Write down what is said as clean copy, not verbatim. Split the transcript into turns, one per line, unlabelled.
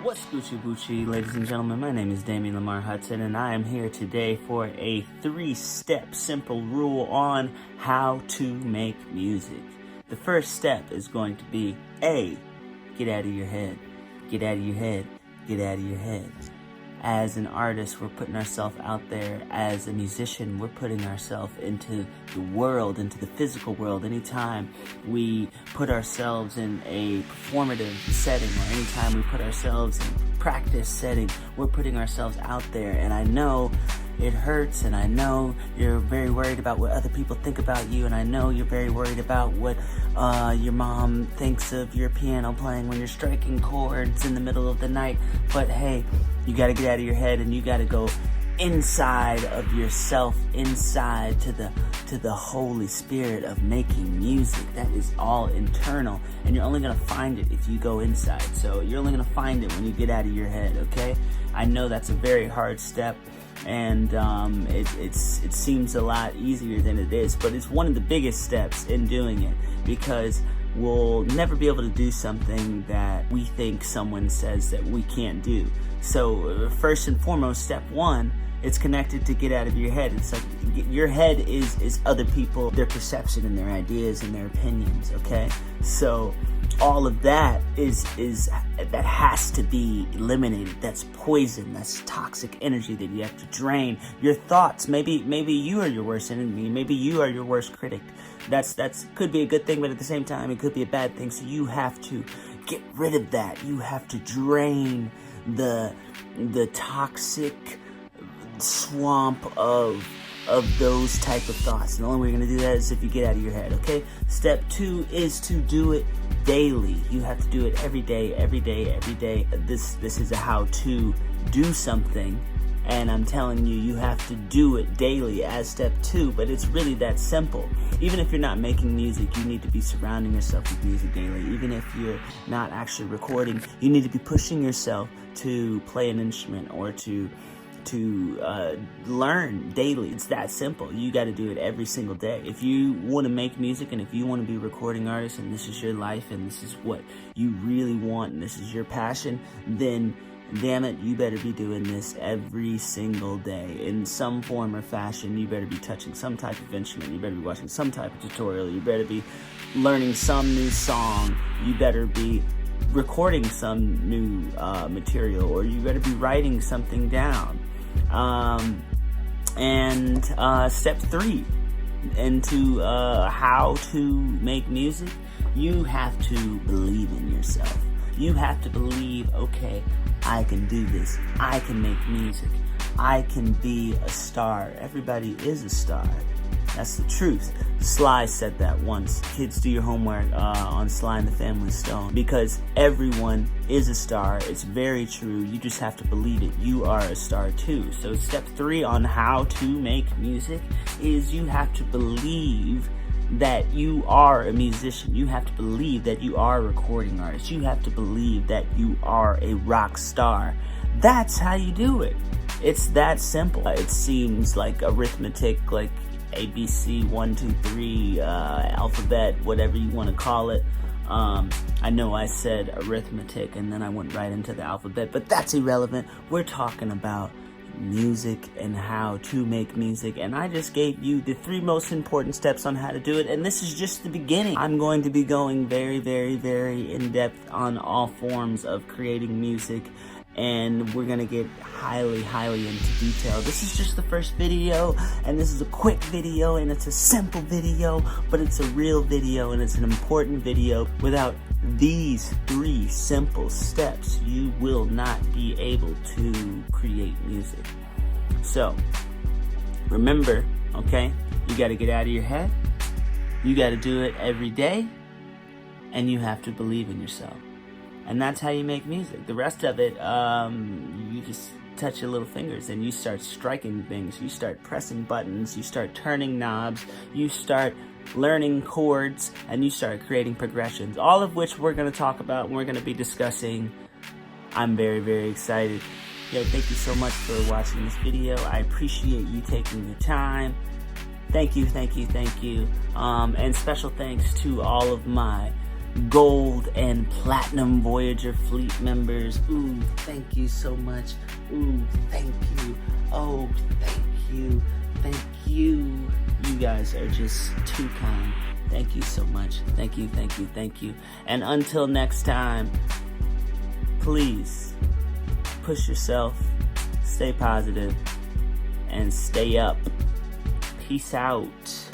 What's Gucci Bucci, ladies and gentlemen? My name is Damian Lemar Hudson, and I am here today for a 3-step simple rule on how to make music. The first step is going to be A, get out of your head. Get out of your head. Get out of your head. As an artist, we're putting ourselves out there. As a musician, we're putting ourselves into the world, into the physical world. Anytime we put ourselves in a performative setting, or anytime we put ourselves in a practice setting, we're putting ourselves out there. And I know it hurts, and I know you're very worried about what other people think about you, and I know you're very worried about what your mom thinks of your piano playing when you're striking chords in the middle of the night. But hey, you gotta get out of your head, and you gotta go inside of yourself, inside to the Holy Spirit of making music. That is all internal, and you're only gonna find it if you go inside. So you're only gonna find it when you get out of your head, okay? I know that's a very hard step, and it seems a lot easier than it is, but it's one of the biggest steps in doing it, because we'll never be able to do something that we think someone says that we can't do. So first and foremost, step one, it's connected to get out of your head. It's like your head is other people, their perception and their ideas and their opinions, okay? So all of that that has to be eliminated. That's poison. That's toxic energy that you have to drain. Your thoughts, maybe you are your worst enemy. Maybe you are your worst critic. That's could be a good thing, but at the same time, it could be a bad thing. So you have to get rid of that. You have to drain the toxic swamp of those type of thoughts. And the only way you're going to do that is if you get out of your head, okay? Step 2 is to do it daily. You have to do it every day, every day, every day. This is a how to do something, and I'm telling you, you have to do it daily as step 2, but it's really that simple. Even if you're not making music, you need to be surrounding yourself with music daily. Even if you're not actually recording, you need to be pushing yourself to play an instrument or to learn daily. It's that simple. You got to do it every single day. If you want to make music, and if you want to be a recording artist, and this is your life, and this is what you really want, and this is your passion, then damn it, you better be doing this every single day in some form or fashion. You better be touching some type of instrument. You better be watching some type of tutorial. You better be learning some new song. You better be recording some new material, or you better be writing something down. Step 3 into how to make music, you have to believe in yourself. You have to believe, okay, I can do this. I can make music. I can be a star. Everybody is a star. That's the truth. Sly said that once. Kids, do your homework on Sly and the Family Stone, because everyone is a star. It's very true. You just have to believe it. You are a star too. So step 3 on how to make music is you have to believe that you are a musician. You have to believe that you are a recording artist. You have to believe that you are a rock star. That's how you do it. It's that simple. It seems like arithmetic, like ABC 1, 2, 3, alphabet, whatever you want to call it. I know I said arithmetic and then I went right into the alphabet, but that's irrelevant. We're talking about music and how to make music, and I just gave you the 3 most important steps on how to do it, and this is just the beginning. I'm going to be going very, very, very in depth on all forms of creating music, and we're gonna get highly into detail. This is just the first video, and this is a quick video, and it's a simple video, but it's a real video, and it's an important video. Without these 3 simple steps, you will not be able to create music. So remember, okay, you got to get out of your head, you got to do it every day, and you have to believe in yourself. And that's how you make music. The rest of it, you just touch your little fingers and you start striking things. You start pressing buttons. You start turning knobs. You start learning chords. And you start creating progressions. All of which we're going to talk about and we're going to be discussing. I'm very, very excited. Yo, thank you so much for watching this video. I appreciate you taking your time. Thank you. And special thanks to all of my Gold and Platinum Voyager fleet members. Ooh, thank you so much. Ooh, thank you. Oh, thank you. Thank you. You guys are just too kind. Thank you so much. Thank you, thank you, thank you. And until next time, please push yourself, stay positive, and stay up. Peace out.